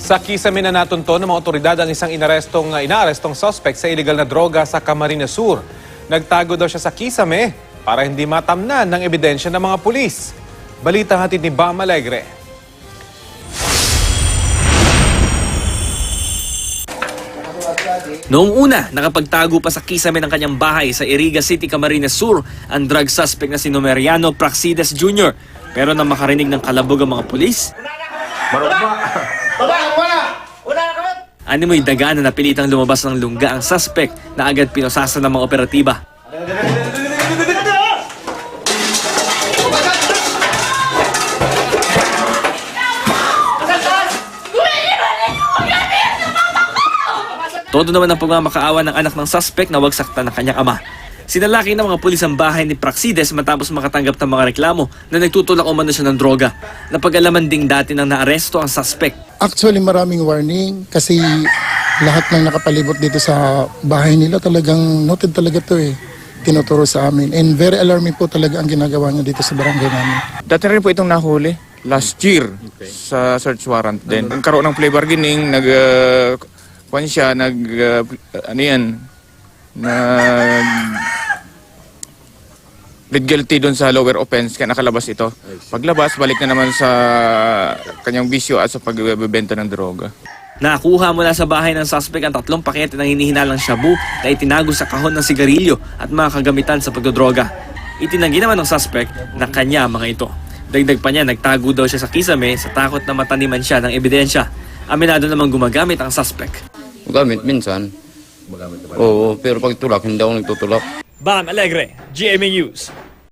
Sa kisame na natunto ng mga otoridad ang isang inaarestong suspect sa illegal na droga sa Camarines Sur. Nagtago daw siya sa kisame para hindi matamnan ng ebidensya ng mga pulis. Balita hatid ni Bam Alegre. Noong una, nakapagtago pa sa kisame ng kanyang bahay sa Iriga City, Camarines Sur ang drug suspect na si Numeriano Praxides Jr. Pero nang makarinig ng kalabog ang mga pulis, animoy daga na napilitang lumabas ng lungga ang suspect na agad pinosasan ng mga operatiba. Todo naman ang pagmamakaawa ng anak ng suspect na wag saktan ng kanyang ama. Sinalaki ng mga pulis ang bahay ni Praxides matapos makatanggap ng mga reklamo na nagtutulak umano siya ng droga. Napag-alaman ding dati nang naaresto ang suspect. Actually maraming warning kasi lahat ng nakapalibot dito sa bahay nila talagang noted talaga to tinuturo sa amin. And very alarming po talaga ang ginagawa niya dito sa barangay namin. Dati rin po itong nahuli last year sa search warrant din. Nagkaroon ng plea bargaining, plead guilty doon sa lower offense kaya nakalabas ito. Paglabas, balik na naman sa kanyang bisyo at sa pagbebenta ng droga. Nakuha mula sa bahay ng suspect ang 3 pakete ng hinihinalang shabu na itinago sa kahon ng sigarilyo at mga kagamitan sa pagdodroga. Itinanggi naman ng suspect na kanya mga ito. Dagdag pa niya, nagtago daw siya sa kisame sa takot na mataniman siya ng ebidensya. Aminado namang gumagamit ang suspect. Gamit minsan. Oo, pero pag tulak, hindi ako nagtutulak. Bam Alegre, GMA News.